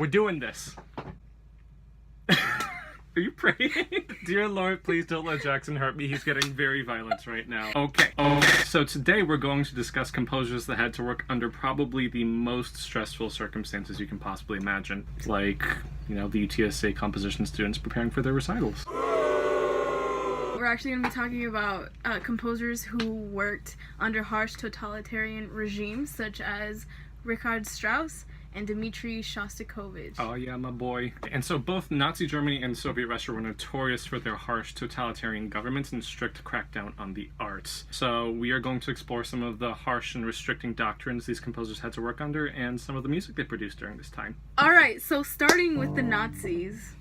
doing this. Are you praying? Dear Lord, please don't let Jackson hurt me. He's getting very violent right now. Okay. So today we're going to discuss composers that had to work under probably the most stressful circumstances you can possibly imagine. Like, you know, the UTSA composition students preparing for their recitals. We're actually going to be talking about composers who worked under harsh totalitarian regimes, such as Richard Strauss and Dmitri Shostakovich. Oh yeah, my boy. And so both Nazi Germany and Soviet Russia were notorious for their harsh totalitarian governments and strict crackdown on the arts. So we are going to explore some of the harsh and restricting doctrines these composers had to work under and some of the music they produced during this time. Alright, so starting with the Nazis,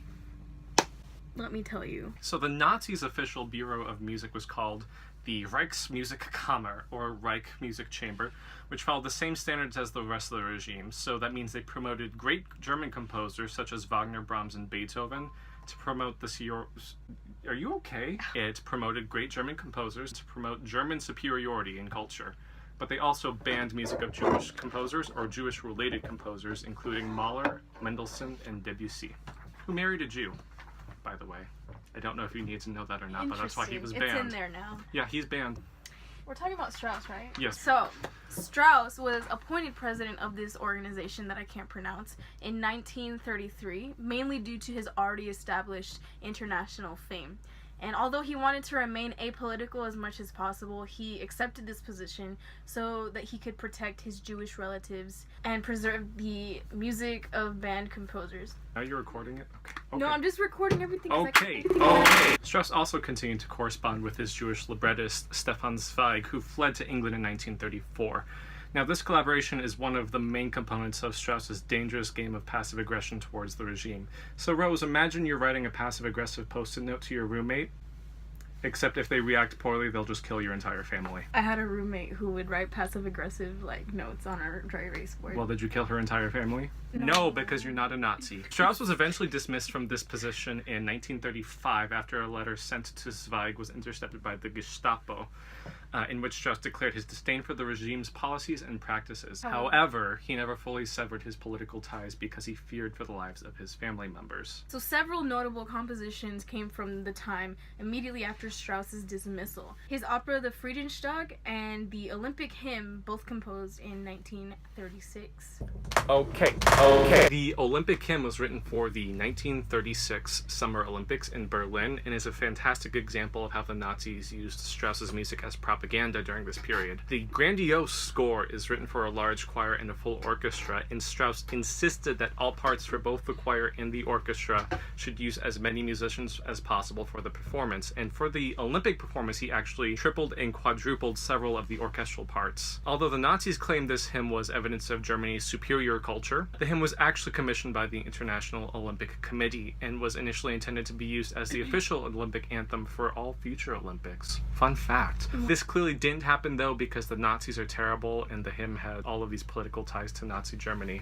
let me tell you. So the Nazis' official Bureau of Music was called the Reichsmusikkammer, or Reich Music Chamber, which followed the same standards as the rest of the regime. So that means they promoted great German composers such as Wagner, Brahms, and Beethoven to promote the Are you okay? It promoted great German composers to promote German superiority in culture. But they also banned music of Jewish composers or Jewish-related composers, including Mahler, Mendelssohn, and Debussy, who married a Jew, by the way. I don't know if you need to know that or not, but that's why he was banned. It's in there now. Yeah, he's banned. We're talking about Strauss, right? Yes. So, Strauss was appointed president of this organization that I can't pronounce in 1933, mainly due to his already established international fame. And although he wanted to remain apolitical as much as possible, he accepted this position so that he could protect his Jewish relatives and preserve the music of band composers. Are you recording it? Okay. No, I'm just recording everything. Okay. Strauss also continued to correspond with his Jewish librettist Stefan Zweig, who fled to England in 1934. Now, this collaboration is one of the main components of Strauss's dangerous game of passive aggression towards the regime. So, Rose, imagine you're writing a passive-aggressive post-it note to your roommate, except if they react poorly, they'll just kill your entire family. I had a roommate who would write passive-aggressive, notes on our dry erase board. Well, did you kill her entire family? No, because you're not a Nazi. Strauss was eventually dismissed from this position in 1935 after a letter sent to Zweig was intercepted by the Gestapo, in which Strauss declared his disdain for the regime's policies and practices. However, he never fully severed his political ties because he feared for the lives of his family members. So several notable compositions came from the time immediately after Strauss's dismissal. His opera The Friedenstag and the Olympic Hymn, both composed in 1936. Okay. The Olympic Hymn was written for the 1936 Summer Olympics in Berlin and is a fantastic example of how the Nazis used Strauss's music as propaganda during this period. The grandiose score is written for a large choir and a full orchestra, and Strauss insisted that all parts for both the choir and the orchestra should use as many musicians as possible for the performance. And for the Olympic performance, he actually tripled and quadrupled several of the orchestral parts. Although the Nazis claimed this hymn was evidence of Germany's superior culture, the hymn was actually commissioned by the International Olympic Committee and was initially intended to be used as the official Olympic anthem for all future Olympics. Fun fact. This clearly didn't happen though because the Nazis are terrible and the hymn had all of these political ties to Nazi Germany.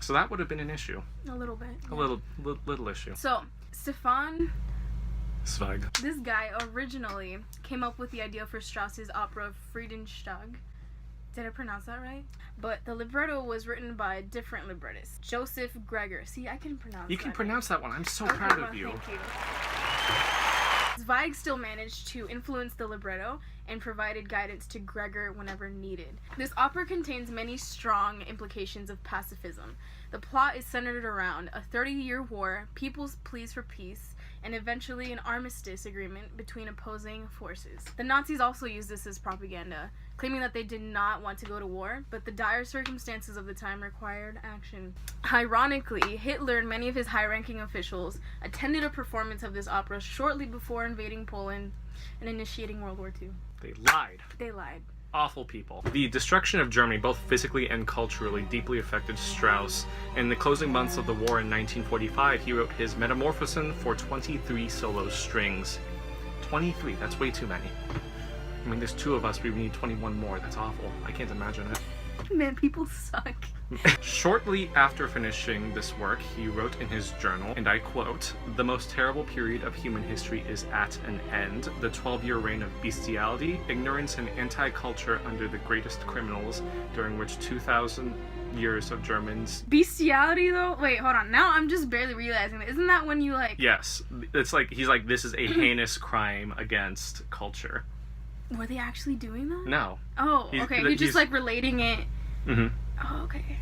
So that would have been an issue. A little bit. Yeah. A little issue. So, Stefan Zweig. This guy originally came up with the idea for Strauss's opera Friedenstag. Did I pronounce that right? But the libretto was written by a different librettist, Joseph Gregor. See, I can pronounce that. You can pronounce that one. I'm so proud of you. Thank you. Zweig still managed to influence the libretto and provided guidance to Gregor whenever needed. This opera contains many strong implications of pacifism. The plot is centered around a 30-year war, people's pleas for peace, and eventually an armistice agreement between opposing forces. The Nazis also used this as propaganda, claiming that they did not want to go to war, but the dire circumstances of the time required action. Ironically, Hitler and many of his high-ranking officials attended a performance of this opera shortly before invading Poland and initiating World War II. They lied. They lied. Awful people. The destruction of Germany, both physically and culturally, deeply affected Strauss. In the closing months of the war in 1945, he wrote his Metamorphosen for 23 solo strings. 23, that's way too many. I mean, there's two of us, we need 21 more. That's awful. I can't imagine it. Man, people suck. Shortly after finishing this work, he wrote in his journal, and I quote, "The most terrible period of human history is at an end. The 12-year reign of bestiality, ignorance, and anti-culture under the greatest criminals, during which 2,000 years of Germans..." Bestiality, though? Wait, hold on. Now I'm just barely realizing it. Isn't that when you, like... Yes. It's like, he's like, this is a heinous crime against culture. Were they actually doing that? No. Oh, okay. You're just, like, relating it... Mm-hmm. Oh, okay.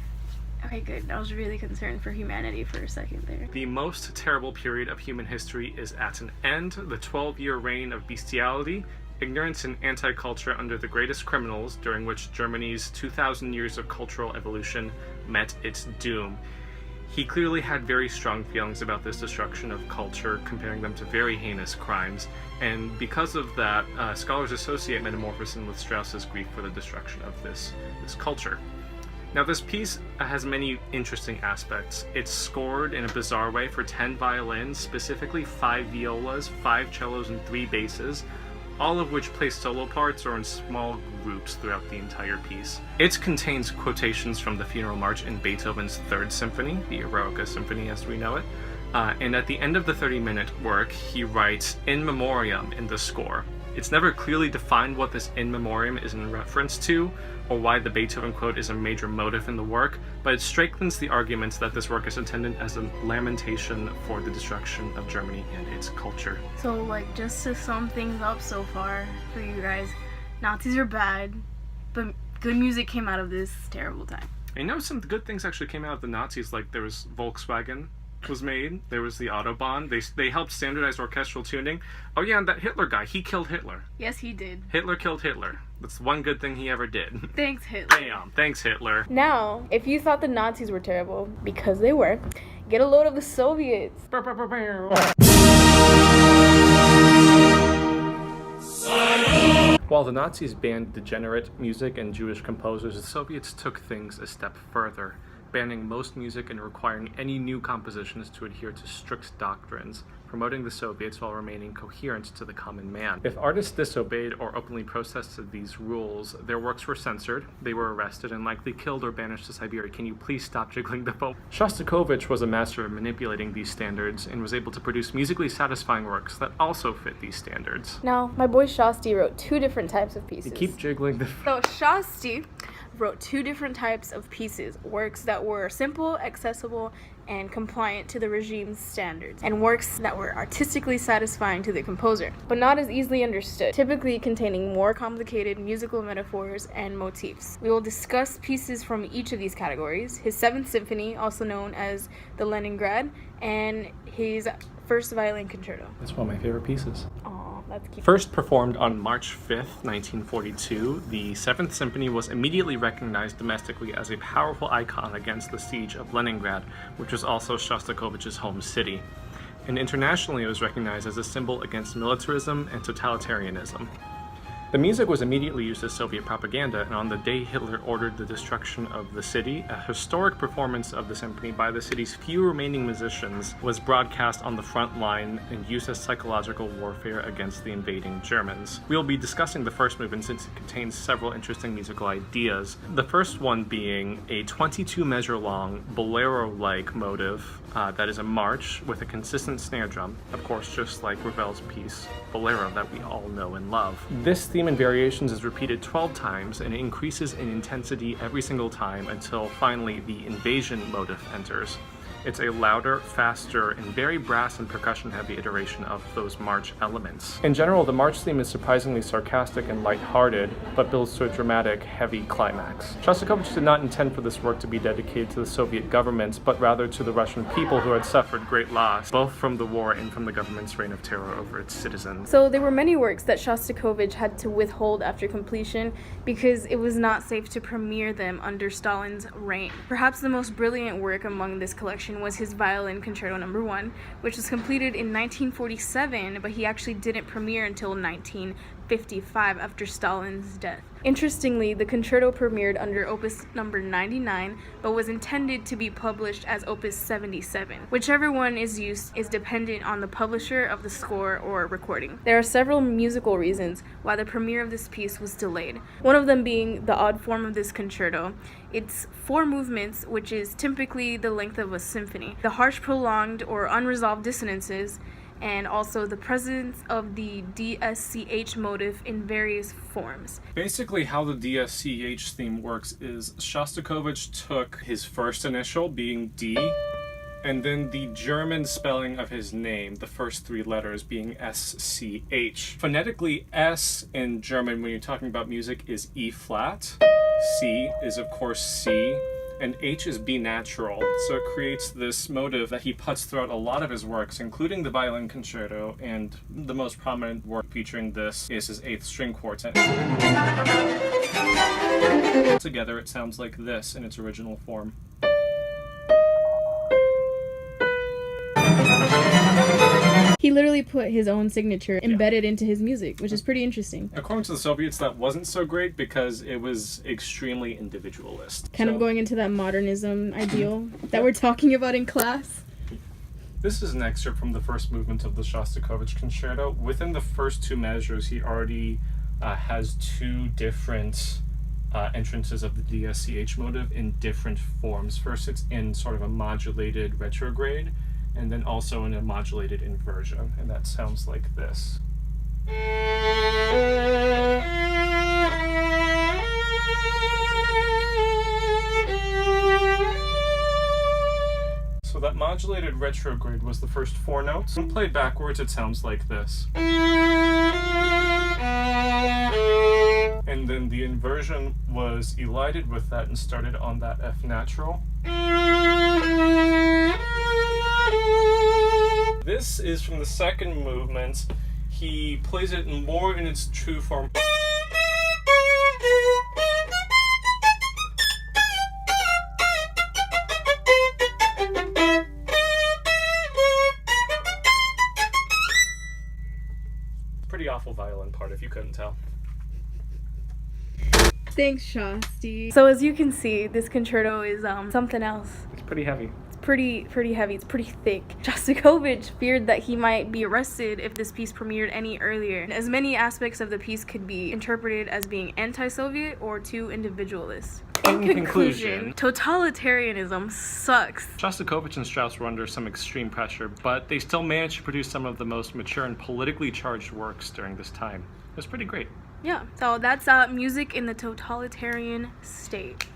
Okay, good. I was really concerned for humanity for a second there. The most terrible period of human history is at an end. The 12-year reign of bestiality, ignorance, and anti-culture under the greatest criminals, during which Germany's 2,000 years of cultural evolution met its doom. He clearly had very strong feelings about this destruction of culture, comparing them to very heinous crimes, and because of that, scholars associate Metamorphosen with Strauss's grief for the destruction of this culture. Now, this piece has many interesting aspects. It's scored in a bizarre way for 10 violins, specifically 5 violas, 5 cellos, and 3 basses, all of which play solo parts or in small groups throughout the entire piece. It contains quotations from the Funeral March in Beethoven's Third Symphony, the Eroica Symphony as we know it, and at the end of the 30-minute work, he writes "in memoriam" in the score. It's never clearly defined what this "in memoriam" is in reference to, or why the Beethoven quote is a major motive in the work, but it strengthens the arguments that this work is intended as a lamentation for the destruction of Germany and its culture. So, like, just to sum things up so far for you guys, Nazis are bad, but good music came out of this terrible time. I know some good things actually came out of the Nazis, like there was Volkswagen was made, there was the Autobahn, they helped standardize orchestral tuning. Oh yeah, and that Hitler guy, he killed Hitler. Yes, he did. Hitler killed Hitler. That's one good thing he ever did. Thanks, Hitler. Damn, thanks, Hitler. Now, if you thought the Nazis were terrible, because they were, get a load of the Soviets. While the Nazis banned degenerate music and Jewish composers, the Soviets took things a step further, banning most music and requiring any new compositions to adhere to strict doctrines, promoting the Soviets while remaining coherent to the common man. If artists disobeyed or openly protested these rules, their works were censored, they were arrested, and likely killed or banished to Siberia. Can you please stop jiggling the phone? Shostakovich was a master of manipulating these standards and was able to produce musically satisfying works that also fit these standards. Now, my boy Shosti wrote 2 different types of pieces. You keep jiggling the phone. So Shosti wrote 2 different types of pieces, works that were simple, accessible, and compliant to the regime's standards, and works that were artistically satisfying to the composer, but not as easily understood, typically containing more complicated musical metaphors and motifs. We will discuss pieces from each of these categories: his 7th Symphony, also known as the Leningrad, and his First Violin Concerto. That's one of my favorite pieces. That's cute. First performed on March 5th, 1942, the 7th Symphony was immediately recognized domestically as a powerful icon against the siege of Leningrad, which was also Shostakovich's home city. And internationally, it was recognized as a symbol against militarism and totalitarianism. The music was immediately used as Soviet propaganda, and on the day Hitler ordered the destruction of the city, a historic performance of the symphony by the city's few remaining musicians was broadcast on the front line and used as psychological warfare against the invading Germans. We will be discussing the first movement since it contains several interesting musical ideas. The first one being a 22-measure-long bolero-like motive that is a march with a consistent snare drum, of course just like Ravel's piece Bolero that we all know and love. This theme and variations is repeated 12 times and it increases in intensity every single time until finally the invasion motive enters. It's a louder, faster, and very brass and percussion-heavy iteration of those march elements. In general, the march theme is surprisingly sarcastic and lighthearted, but builds to a dramatic, heavy climax. Shostakovich did not intend for this work to be dedicated to the Soviet government, but rather to the Russian people who had suffered great loss, both from the war and from the government's reign of terror over its citizens. So there were many works that Shostakovich had to withhold after completion because it was not safe to premiere them under Stalin's reign. Perhaps the most brilliant work among this collection was his Violin Concerto No. 1, which was completed in 1947, but he actually didn't premiere until 1950. 1955 after Stalin's death. Interestingly, the concerto premiered under Opus number 99, but was intended to be published as Opus 77. Whichever one is used is dependent on the publisher of the score or recording. There are several musical reasons why the premiere of this piece was delayed, one of them being the odd form of this concerto. It's 4 movements, which is typically the length of a symphony. The harsh, prolonged, or unresolved dissonances, and also the presence of the DSCH motive in various forms. Basically, how the DSCH theme works is Shostakovich took his first initial, being D, and then the German spelling of his name, the first 3 letters being SCH. Phonetically, S in German, when you're talking about music, is E flat, C is of course C, and H is B natural, so it creates this motive that he puts throughout a lot of his works, including the Violin Concerto, and the most prominent work featuring this is his 8th string quartet. Together it sounds like this in its original form. He literally put his own signature embedded into his music, which is pretty interesting. According to the Soviets, that wasn't so great because it was extremely individualist. Kind of going into that modernism ideal that we're talking about in class. This is an excerpt from the first movement of the Shostakovich Concerto. Within the first 2 measures, he already has 2 different entrances of the DSCH motive in different forms. First, it's in sort of a modulated retrograde, and then also in a modulated inversion, and that sounds like this. So that modulated retrograde was the first 4 notes. When played backwards, it sounds like this. And then the inversion was elided with that and started on that F natural. This is from the second movement. He plays it more in its true form. Pretty awful violin part, if you couldn't tell. Thanks, Shosti. So as you can see, this concerto is something else. It's pretty heavy. Pretty heavy. It's pretty thick. Shostakovich feared that he might be arrested if this piece premiered any earlier, as many aspects of the piece could be interpreted as being anti-Soviet or too individualist. In conclusion, totalitarianism sucks. Shostakovich and Strauss were under some extreme pressure, but they still managed to produce some of the most mature and politically charged works during this time. It was pretty great. Yeah, so that's music in the totalitarian state.